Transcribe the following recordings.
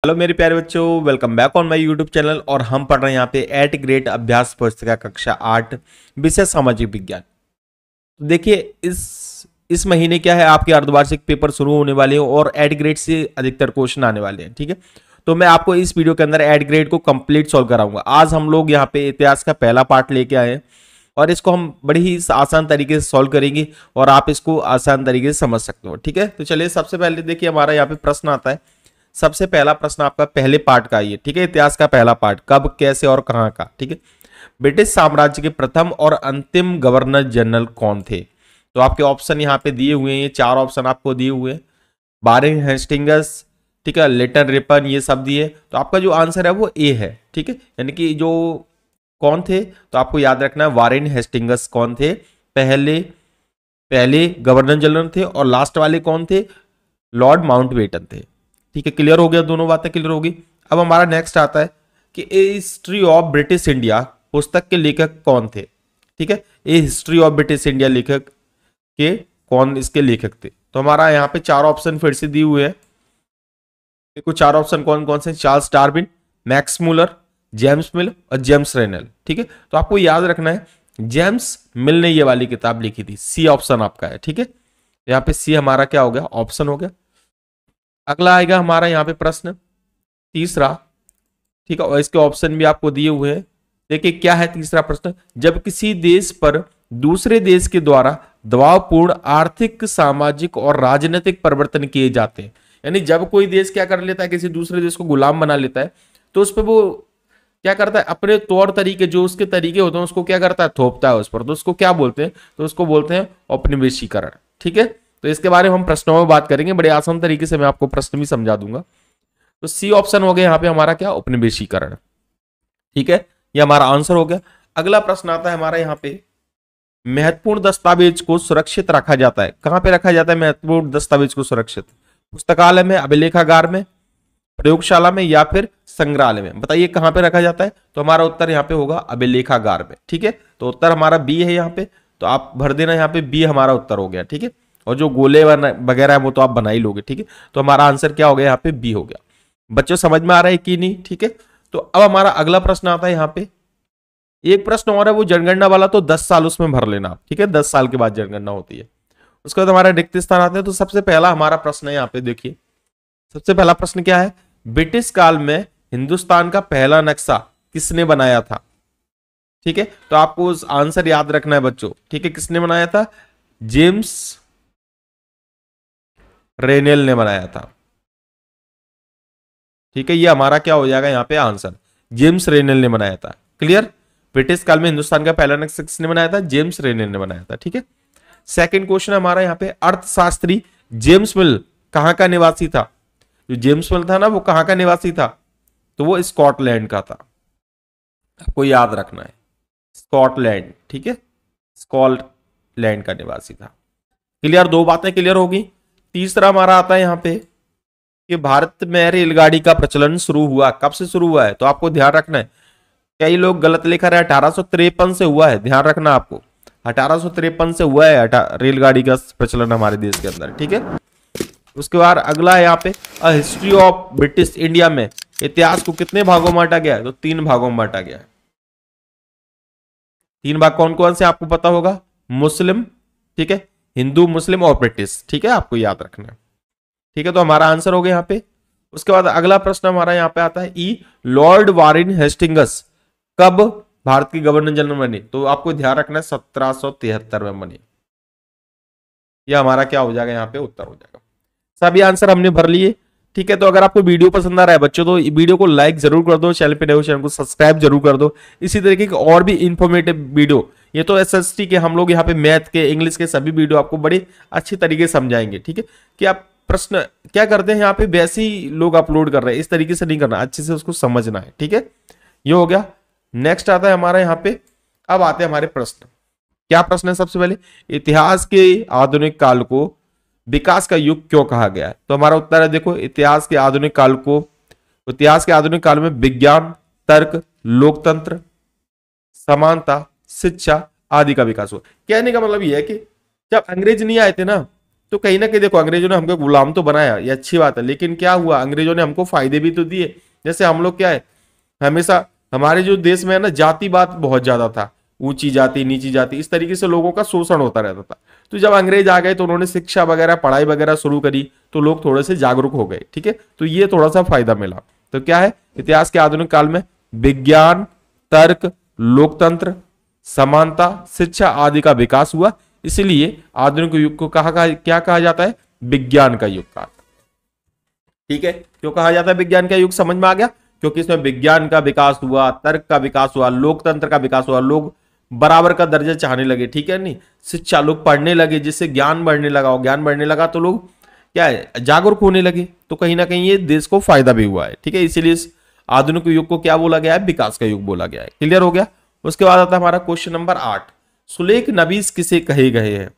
Hello मेरे प्यारे बच्चों, welcome back on my YouTube channel. और हम पढ़ रहे हैं यहाँ पे 8 ग्रेड अभ्यास पुस्तिका कक्षा 8 विषय सामाजिक विज्ञान। तो देखिए इस महीने क्या है, आपके अर्धवार्षिक पेपर शुरू होने वाले हैं और 8 ग्रेड से अधिकतर क्वेश्चन आने वाले हैं। ठीक है, तो मैं आपको इस वीडियो के अंदर 8 ग्रेड को कंप्लीट सॉल्व कराऊंगा। आज हम लोग यहाँ पे इतिहास का पहला पार्ट लेके आए हैं और इसको हम बड़ी ही आसान तरीके से सॉल्व करेंगे और आप इसको आसान तरीके से समझ सकते हो। ठीक है, तो चलिए सबसे पहले देखिए हमारा यहाँ पे प्रश्न आता है। सबसे पहला प्रश्न आपका पहले पार्ट का ही है। ठीक है, इतिहास का पहला पार्ट, कब, कैसे और कहां का। ठीक है, ब्रिटिश साम्राज्य के प्रथम और अंतिम गवर्नर जनरल कौन थे? तो आपके ऑप्शन यहाँ पे दिए हुए हैं, ये 4 ऑप्शन आपको दिए हुए हैं। वारेन हेस्टिंग्स, ठीक है, लिटन रिपन, ये सब दिए। तो आपका जो आंसर है वो ए है। ठीक है, यानी कि जो कौन थे, तो आपको याद रखना है वारेन हेस्टिंग्स कौन थे, पहले गवर्नर जनरल थे, और लास्ट वाले कौन थे, लॉर्ड माउंटबेटन थे। ठीक है, क्लियर हो गया, दोनों बातें क्लियर होगी। अब हमारा नेक्स्ट आता है कि ए हिस्ट्री ऑफ ब्रिटिश इंडिया पुस्तक के लेखक कौन थे। ठीक है, ए हिस्ट्री ऑफ ब्रिटिश इंडिया लेखक के कौन इसके लेखक थे? तो हमारा यहाँ पे 4 ऑप्शन फिर से दिए हुए हैं। देखो 4 ऑप्शन कौन कौन से, Charles Darwin, Max Muller, James मिल और जेम्स रेनल। ठीक है, तो आपको याद रखना है जेम्स मिल ने ये वाली किताब लिखी थी। सी ऑप्शन आपका है। ठीक है, यहाँ पे सी हमारा क्या हो गया, ऑप्शन हो गया। अगला आएगा हमारा यहाँ पे प्रश्न तीसरा। ठीक है, और इसके ऑप्शन भी आपको दिए हुए हैं। देखिए क्या है तीसरा प्रश्न, जब किसी देश पर दूसरे देश के द्वारा दबावपूर्ण आर्थिक, सामाजिक और राजनीतिक परिवर्तन किए जाते हैं, यानी जब कोई देश क्या कर लेता है, किसी दूसरे देश को गुलाम बना लेता है, तो उस पर वो क्या करता है, अपने तौर तरीके, जो उसके तरीके होते हैं उसको क्या करता है, थोपता है उस पर। तो उसको क्या बोलते हैं, तो उसको बोलते हैं औपनिवेशीकरण। ठीक है, तो इसके बारे में हम प्रश्नों में बात करेंगे, बड़े आसान तरीके से मैं आपको प्रश्न भी समझा दूंगा। तो सी ऑप्शन हो गया यहाँ पे हमारा क्या, औपनिवेशीकरण। ठीक है, ये हमारा आंसर हो गया। अगला प्रश्न आता है हमारा यहाँ पे, महत्वपूर्ण दस्तावेज को सुरक्षित रखा जाता है, कहां पे रखा जाता है महत्वपूर्ण दस्तावेज को सुरक्षित? पुस्तकालय में, अभिलेखागार में, प्रयोगशाला में या फिर संग्रहालय में? बताइए कहां पे रखा जाता है? तो हमारा उत्तर यहाँ पे होगा अभिलेखागार में। ठीक है, तो उत्तर हमारा बी है यहाँ पे, तो आप भर देना यहाँ पे, बी हमारा उत्तर हो गया। ठीक है, और जो गोले वगैरह है वो तो आप बना ही लोगे। ठीक है, तो हमारा आंसर क्या हो गया यहाँ पे, बी हो गया। बच्चों समझ में आ रहा है कि नहीं? ठीक है, तो अब हमारा अगला प्रश्न आता है यहाँ पे, एक प्रश्न और है वो जनगणना वाला, तो 10 साल उसमें भर लेना आप। ठीक है, 10 साल के बाद जनगणना होती है। उसके बाद हमारा रिक्त स्थान आते हैं। तो सबसे पहला हमारा प्रश्न है यहाँ पे, देखिए सबसे पहला प्रश्न क्या है, ब्रिटिश काल में हिंदुस्तान का पहला नक्शा किसने बनाया था? ठीक है, तो आपको उस आंसर याद रखना है बच्चों। ठीक है, किसने बनाया था? जेम्स रेनेल ने बनाया था। ठीक है, ये हमारा क्या हो जाएगा यहाँ पे आंसर, जेम्स रेनेल ने बनाया था। क्लियर, ब्रिटिश काल में हिंदुस्तान का पहला नक्शा किसने बनाया था? जेम्स रेनेल ने बनाया था। ठीक है, सेकंड क्वेश्चन हमारा यहाँ पे, अर्थशास्त्री जेम्स मिल कहां का निवासी था? जो जेम्स मिल था ना, वो कहां का निवासी था? तो वो स्कॉटलैंड का था। आपको याद रखना है, स्कॉटलैंड। ठीक है, स्कॉटलैंड का निवासी था। क्लियर, 2 बातें क्लियर होगी। तीसरा हमारा आता है यहाँ पे कि भारत में रेलगाड़ी का प्रचलन शुरू हुआ, कब से शुरू हुआ है? तो आपको ध्यान रखना है, कई लोग गलत लिखा रहे, 1853 से हुआ है। ध्यान रखना आपको, 1853 से हुआ है रेलगाड़ी का प्रचलन हमारे देश के अंदर। ठीक है, उसके बाद अगला है यहाँ पे, a history of British India में इतिहास को कितने भागों में बांटा गया है? तो 3 भागों में बांटा गया है। 3 भाग कौन कौन से आपको पता होगा, मुस्लिम, ठीक है, हिंदू, मुस्लिम और ब्रिटिश। ठीक है, आपको याद रखना है। ठीक है, तो हमारा आंसर हो गया यहाँ पे। उसके बाद अगला प्रश्न हमारा यहाँ पे आता है, ई लॉर्ड वारेन हेस्टिंग्स कब भारत की गवर्नर जनरल बने? तो आपको ध्यान रखना है 1773 में बने। यह हमारा क्या हो जाएगा यहाँ पे, उत्तर हो जाएगा। सभी आंसर हमने भर लिए। ठीक है, तो अगर आपको वीडियो पसंद आ रहा है बच्चों, तो वीडियो को लाइक जरूर कर दो, चैनल पे नए हो चैनल को सब्सक्राइब जरूर कर दो। इसी तरीके की और भी इंफॉर्मेटिव वीडियो, ये तो एसएसटी के हम लोग यहाँ पे मैथ के, इंग्लिश के सभी वीडियो आपको बड़े अच्छी तरीके से समझाएंगे। ठीक है, कि आप प्रश्न क्या करते हैं यहाँ पे, वैसे ही लोग अपलोड कर रहे हैं, इस तरीके से नहीं करना, अच्छे से उसको समझना है। ठीक है, ये हो गया। नेक्स्ट आता है हमारा यहाँ पे, अब आते हैं हमारे प्रश्न। क्या प्रश्न है? सबसे पहले, इतिहास के आधुनिक काल को विकास का युग क्यों कहा गया है? तो हमारा उत्तर है, देखो इतिहास के आधुनिक काल में विज्ञान, तर्क, लोकतंत्र, समानता, शिक्षा आदि का विकास हुआ। कहने का मतलब यह है कि जब अंग्रेज नहीं आए थे ना, तो कहीं ना कहीं देखो अंग्रेजों ने हमको गुलाम तो बनाया, ये अच्छी बात है, लेकिन क्या हुआ, अंग्रेजों ने हमको फायदे भी तो दिए। जैसे हम लोग क्या है, हमेशा हमारे जो देश में है ना जातिवाद बहुत ज्यादा था, ऊंची जाति नीची जाति, इस तरीके से लोगों का शोषण होता रहता था। तो जब अंग्रेज आ गए तो उन्होंने शिक्षा वगैरह पढ़ाई वगैरह शुरू करी, तो लोग थोड़े से जागरूक हो गए। ठीक है, तो ये थोड़ा सा फायदा मिला। तो क्या है, इतिहास के आधुनिक काल में विज्ञान, तर्क, लोकतंत्र, समानता, शिक्षा आदि का विकास हुआ। इसलिए आधुनिक युग को क्या कहा जाता है, विज्ञान का युग कहा। ठीक है, क्यों कहा जाता है विज्ञान का युग, समझ में आ गया, क्योंकि इसमें विज्ञान का विकास हुआ, तर्क का विकास हुआ, लोकतंत्र का विकास हुआ, लोग बराबर का दर्जा चाहने लगे। ठीक है, नहीं, शिक्षा, लोग पढ़ने लगे, जिससे ज्ञान बढ़ने लगा, और ज्ञान बढ़ने लगा तो लोग क्या है, जागरूक होने लगे। तो कहीं ना कहीं ये देश को फायदा भी हुआ है। ठीक है, इसीलिए इस आधुनिक युग को क्या बोला गया है, विकास का युग बोला गया है। क्लियर हो गया। उसके बाद आता है हमारा क्वेश्चन नंबर 8, सुलेख नबीस किसे कहे गए हैं।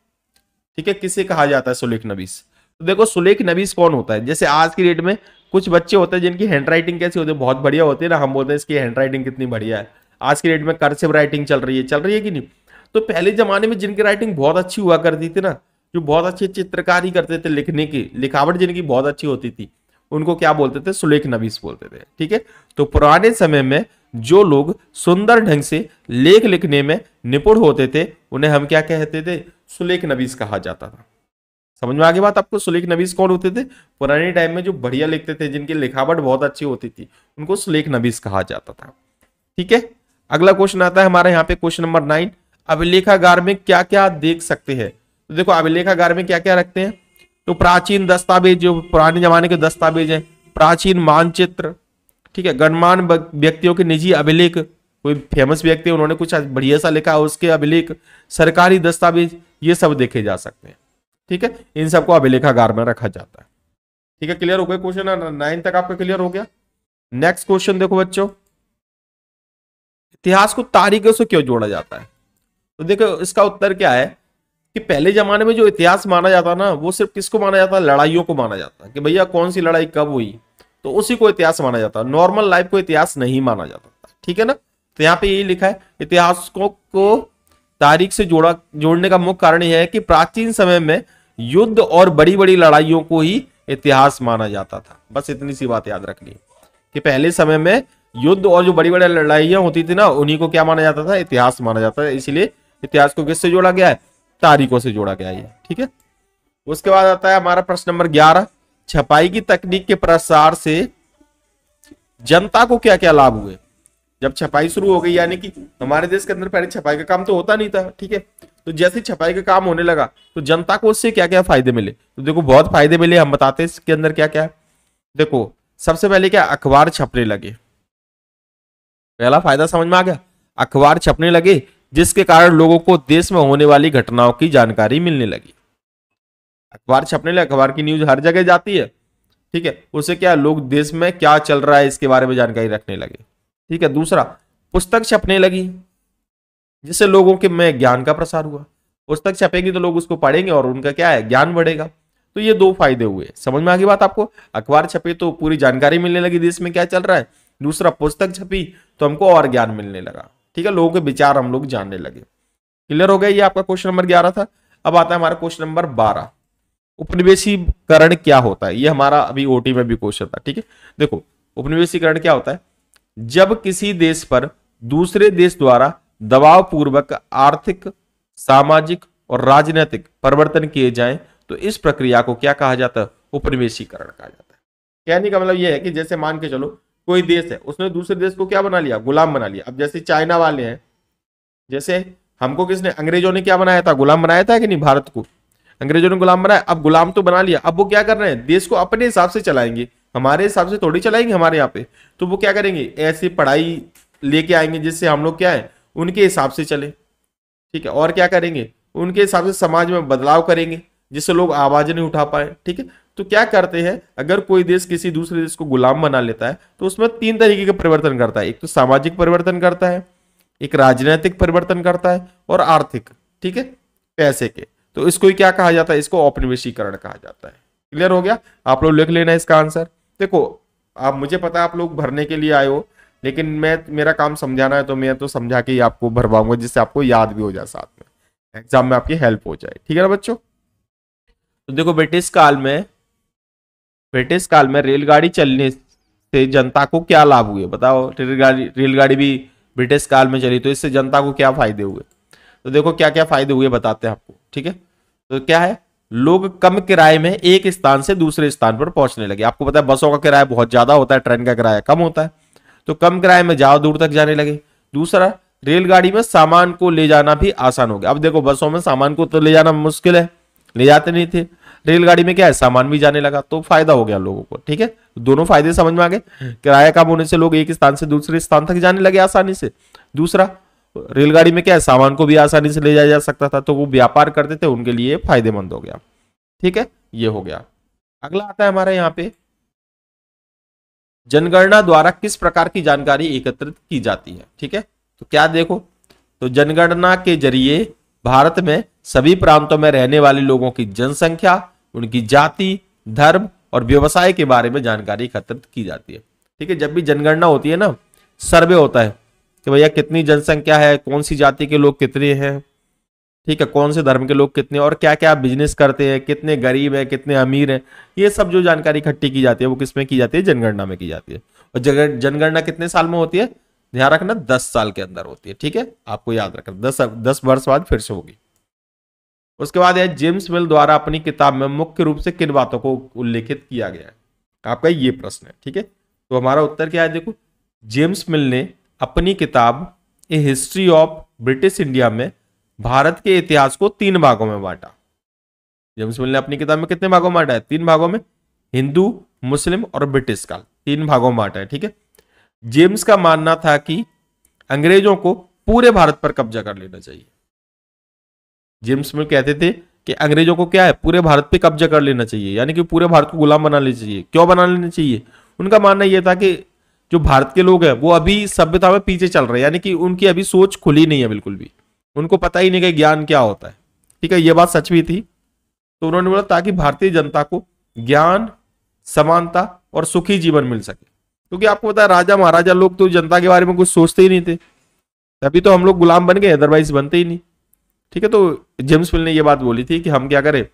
ठीक है, किसे कहा जाता है सुलेख नबीस। तो देखो सुलेख नबीस कौन होता है, जैसे आज की डेट में कुछ बच्चे होते हैं जिनकी हैंड राइटिंग कैसी होती है, बहुत बढ़िया होती है ना, हम बोलते हैं इसकी हैंड राइटिंग कितनी बढ़िया है। आज की डेट में कर्सिव राइटिंग चल रही है कि नहीं। तो पहले जमाने में जिनकी राइटिंग बहुत अच्छी हुआ करती थी ना, जो बहुत अच्छी चित्रकारी करते थे, लिखने की लिखावट जिनकी बहुत अच्छी होती थी, उनको क्या बोलते थे, सुलेख नबीस बोलते थे। ठीक है, तो पुराने समय में जो लोग सुंदर ढंग से लेख लिखने में निपुण होते थे, उन्हें हम क्या कहते थे, सुलेख नबीस कहा जाता था। समझ में आ गई बात आपको। सुलेख नबीस कौन होते थे, पुराने टाइम में जो बढ़िया लिखते थे, जिनकी लिखावट बहुत अच्छी होती थी, उनको सुलेख नबीस कहा जाता था। ठीक है, अगला क्वेश्चन आता है हमारे यहाँ पे क्वेश्चन नंबर 9, अभिलेखागार में क्या क्या देख सकते हैं। तो देखो अभिलेखागार में क्या क्या रखते हैं, तो प्राचीन दस्तावेज, जो पुराने जमाने के दस्तावेज हैं, प्राचीन मानचित्र, ठीक है, गणमान्य व्यक्तियों के निजी अभिलेख, कोई फेमस व्यक्ति उन्होंने कुछ बढ़िया सा लिखा उसके अभिलेख, सरकारी दस्तावेज, ये सब देखे जा सकते हैं। ठीक है, इन सबको अभिलेखागार में रखा जाता है। ठीक है, क्लियर हो गया, क्वेश्चन 9 तक आपका क्लियर हो गया। नेक्स्ट क्वेश्चन देखो बच्चों, इतिहास को तारीखों से क्यों जोड़ा जाता है। तो देखो इसका उत्तर क्या है कि पहले जमाने में जो इतिहास माना जाता ना, वो सिर्फ किसको माना जाता, लड़ाइयों को माना जाता कि भैया कौन सी लड़ाई कब हुई, तो उसी को इतिहास माना जाता, नॉर्मल लाइफ को इतिहास नहीं माना जाता। ठीक है ना, तो यहाँ पे यही लिखा है, इतिहास को तारीख से जोड़ने का मुख्य कारण यह है कि प्राचीन समय में युद्ध और बड़ी बड़ी लड़ाइयों को ही इतिहास माना जाता था। बस इतनी सी बात याद रखनी कि पहले समय में युद्ध और जो बड़ी बड़ी लड़ाइयां होती थी ना, उन्हीं को क्या माना जाता था, इतिहास माना जाता है। इसीलिए इतिहास को किससे जोड़ा गया है, तारीखों से जोड़ा गया है। ठीक है, उसके बाद आता है हमारा प्रश्न नंबर 11, छपाई की तकनीक के प्रसार से जनता को क्या क्या लाभ हुए। जब छपाई शुरू हो गई, यानी कि हमारे देश के अंदर पहले छपाई का काम तो होता नहीं था। ठीक है, तो जैसे छपाई का काम होने लगा तो जनता को उससे क्या क्या फायदे मिले। तो देखो बहुत फायदे मिले, हम बताते हैं इसके अंदर क्या क्या है। देखो सबसे पहले क्या, अखबार छपने लगे, पहला फायदा समझ में आ गया, अखबार छपने लगे, जिसके कारण लोगों को देश में होने वाली घटनाओं की जानकारी मिलने लगी। अखबार छपने लगे, अखबार की न्यूज हर जगह जाती है। ठीक है, उससे क्या, लोग देश में क्या चल रहा है इसके बारे में जानकारी रखने लगे। ठीक है, दूसरा पुस्तक छपने लगी, जिससे लोगों के में ज्ञान का प्रसार हुआ। पुस्तक छपेगी तो लोग उसको पढ़ेंगे और उनका क्या है, ज्ञान बढ़ेगा। तो ये दो फायदे हुए, समझ में आ गई बात आपको। अखबार छपे तो पूरी जानकारी मिलने लगी देश में क्या चल रहा है, दूसरा पुस्तक छपी तो हमको और ज्ञान मिलने लगा। ठीक है, लोगों के विचार हम लोग जानने लगे। क्लियर हो गया, ये आपका क्वेश्चन नंबर 11 था। अब आता है हमारा क्वेश्चन नंबर 12, उपनिवेशीकरण क्या होता है। ये हमारा अभी ओटी में भी क्वेश्चन था। ठीक है, देखो उपनिवेशीकरण क्या होता है, जब किसी देश पर दूसरे देश द्वारा दबाव पूर्वक आर्थिक, सामाजिक और राजनीतिक परिवर्तन किए जाएं, तो इस प्रक्रिया को क्या कहा जाता है, उपनिवेशीकरण कहा जाता है। कहने का मतलब यह है कि जैसे मान के चलो कोई देश है, उसने दूसरे देश को क्या बना लिया, गुलाम बना लिया। अब जैसे चाइना वाले हैं, जैसे हमको किसने, अंग्रेजों ने क्या बनाया था, गुलाम बनाया था कि नहीं, भारत को अंग्रेजों ने गुलाम बनाया। अब गुलाम तो बना लिया, अब वो क्या कर रहे हैं, देश को अपने हिसाब से चलाएंगे, हमारे हिसाब से थोड़ी चलाएंगे हमारे यहाँ पे। तो वो क्या करेंगे, ऐसी पढ़ाई लेके आएंगे जिससे हम लोग क्या है, उनके हिसाब से चले। ठीक है, और क्या करेंगे, उनके हिसाब से समाज में बदलाव करेंगे जिससे लोग आवाज नहीं उठा पाए। ठीक है, तो क्या करते हैं, अगर कोई देश किसी दूसरे देश को गुलाम बना लेता है तो उसमें 3 तरीके के परिवर्तन करता है। एक तो सामाजिक परिवर्तन करता है, एक राजनीतिक परिवर्तन करता है, और आर्थिक, ठीक है, पैसे के। तो इसको ही क्या कहा जाता है, इसको औपनिवेशीकरण कहा जाता है। क्लियर हो गया, आप लोग लिख लेना इसका आंसर। देखो आप, मुझे पता है आप लोग भरने के लिए आए हो, लेकिन मेरा काम समझाना है, तो मैं तो समझा के ही आपको भरवाऊंगा, जिससे आपको याद भी हो जाए, साथ में एग्जाम में आपकी हेल्प हो जाए। ठीक है ना बच्चों। तो तो देखो ब्रिटिश काल में रेलगाड़ी चलने से जनता को क्या लाभ हुए, बताओ। रेलगाड़ी भी ब्रिटिश काल में चली, तो इससे जनता को क्या फायदे हुए। तो देखो क्या क्या फायदे हुए बताते हैं आपको, ठीक है। तो क्या है, लोग कम किराए में एक स्थान से दूसरे स्थान पर पहुंचने लगे। आपको पता है बसों का किराया बहुत ज्यादा होता है, ट्रेन का किराया कम होता है, तो कम किराए में ज्यादा दूर तक जाने लगे। दूसरा, रेलगाड़ी में सामान को ले जाना भी आसान हो गया। अब देखो बसों में सामान को तो ले जाना मुश्किल है, ले जाते नहीं थे, रेलगाड़ी में क्या है, सामान भी जाने लगा, तो फायदा हो गया लोगों को, ठीक है। दोनों फायदे समझ में आ गए। किराया कम होने से लोग एक स्थान से दूसरे स्थान तक जाने लगे आसानी से। दूसरा, रेलगाड़ी में क्या है, सामान को भी आसानी से ले जाया जा सकता था, तो वो व्यापार करते थे, उनके लिए फायदेमंद हो गया, ठीक है। ये हो गया। अगला आता है हमारा यहाँ पे, जनगणना द्वारा किस प्रकार की जानकारी एकत्रित की जाती है, ठीक है। तो क्या देखो, तो जनगणना के जरिए भारत में सभी प्रांतों में रहने वाले लोगों की जनसंख्या, उनकी जाति, धर्म और व्यवसाय के बारे में जानकारी एकत्रित की जाती है, ठीक है। जब भी जनगणना होती है ना, सर्वे होता है कि भैया कितनी जनसंख्या है, कौन सी जाति के लोग कितने हैं, ठीक है, कौन से धर्म के लोग कितने, और क्या क्या बिजनेस करते हैं, कितने गरीब हैं, कितने अमीर हैं, ये सब जो जानकारी इकट्ठी की जाती है वो किसमें की जाती है, जनगणना में की जाती है। और जनगणना कितने साल में होती है, ध्यान रखना 10 साल के अंदर होती है, ठीक है, आपको याद रखना 10 वर्ष बाद फिर से होगी। उसके बाद है, जेम्स मिल द्वारा अपनी किताब में मुख्य रूप से किन बातों को उल्लेखित किया गया है, आपका ये प्रश्न है, ठीक है। तो हमारा उत्तर क्या है, देखो, जेम्स मिल ने अपनी किताब ए हिस्ट्री ऑफ ब्रिटिश इंडिया में भारत के इतिहास को 3 भागों में बांटा। जेम्स मिल ने अपनी किताब में कितने भागों में बांटा है, 3 भागों में, हिंदू, मुस्लिम और ब्रिटिश काल, 3 भागों में बांटा है, ठीक है। जेम्स का मानना था कि अंग्रेजों को पूरे भारत पर कब्जा कर लेना चाहिए। जेम्स मिल कहते थे कि अंग्रेजों को क्या है, पूरे भारत पे कब्जा कर लेना चाहिए, यानी कि पूरे भारत को गुलाम बना लेना चाहिए। क्यों बना लेना चाहिए, उनका मानना यह था कि जो भारत के लोग हैं वो अभी सभ्यता में पीछे चल रहे हैं, यानी कि उनकी अभी सोच खुली नहीं है बिल्कुल भी, उनको पता ही नहीं कि ज्ञान क्या होता है, ठीक है। ये बात सच भी थी। तो उन्होंने बोला ताकि भारतीय जनता को ज्ञान, समानता और सुखी जीवन मिल सके, क्योंकि आपको पता है राजा महाराजा लोग तो जनता के बारे में कुछ सोचते ही नहीं थे, तभी तो हम लोग गुलाम बन गए, अदरवाइज बनते ही नहीं, ठीक है। तो जेम्स मिल ने यह बात बोली थी कि हम क्या करें,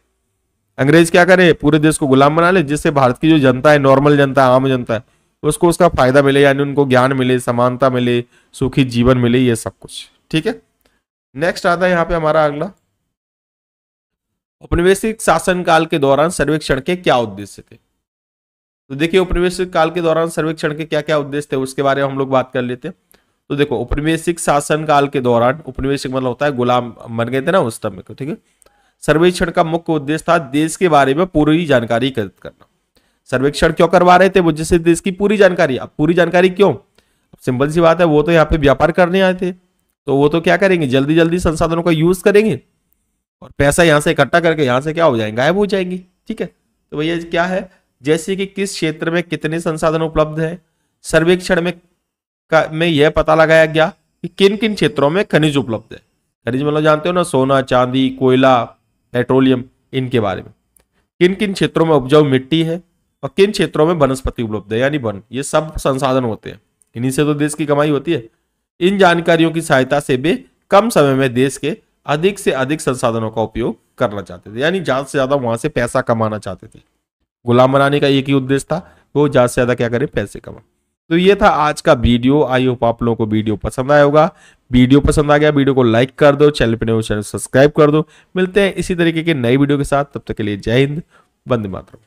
अंग्रेज क्या करे, पूरे देश को गुलाम बना ले, जिससे भारत की जो जनता है, नॉर्मल जनता है, आम जनता है, उसको उसका फायदा मिले, यानी उनको ज्ञान मिले, समानता मिले, सुखी जीवन मिले, ये सब कुछ, ठीक है। नेक्स्ट आता है यहाँ पे हमारा अगला, औपनिवेशिक शासनकाल के दौरान सर्वेक्षण के क्या उद्देश्य थे। तो देखिए औपनिवेशिक काल के दौरान सर्वेक्षण के क्या क्या उद्देश्य थे उसके बारे में हम लोग बात कर लेते हैं। तो देखो औपनिवेशिक शासन काल के दौरान, औपनिवेशिक मतलब होता है गुलाम बन गए थे ना उस समय को, ठीक है। सर्वेक्षण का मुख्य उद्देश्य था देश के बारे में पूरी जानकारी एकत्रित करना। सर्वेक्षण क्यों करवा रहे थे वो, जिससे देश की पूरी जानकारी। अब पूरी जानकारी क्यों, सिंपल सी बात है, वो तो यहाँ पे व्यापार करने आए थे, तो वो तो क्या करेंगे, जल्दी जल्दी संसाधनों का यूज करेंगे और पैसा यहाँ से इकट्ठा करके यहाँ से क्या हो जाएंगे, गायब हो जाएंगे, ठीक है। तो भैया क्या है, जैसे कि किस क्षेत्र में कितने संसाधन उपलब्ध है, सर्वेक्षण में यह पता लगाया गया कि किन किन क्षेत्रों में खनिज उपलब्ध है। खनिज मतलब जानते हो ना, सोना, चांदी, कोयला, पेट्रोलियम, इनके बारे में। किन किन क्षेत्रों में उपजाऊ मिट्टी है और किन क्षेत्रों में वनस्पति उपलब्ध है, यानी वन, ये सब संसाधन होते हैं, इन्हीं से तो देश की कमाई होती है। इन जानकारियों की सहायता से वे कम समय में देश के अधिक से अधिक संसाधनों का उपयोग करना चाहते थे, यानी ज्यादा से ज्यादा वहां से पैसा कमाना चाहते थे। गुलाम बनाने का एक ही उद्देश्य था, वो ज्यादा से ज्यादा क्या करे, पैसे कमा। तो ये था आज का वीडियो। आई होप आप लोगों को वीडियो पसंद आया होगा। वीडियो पसंद आ गया, वीडियो को लाइक कर दो, चैनल पर नए हो चैनल सब्सक्राइब कर दो। मिलते हैं इसी तरीके के नई वीडियो के साथ, तब तक के लिए जय हिंद, वंदे मातरम।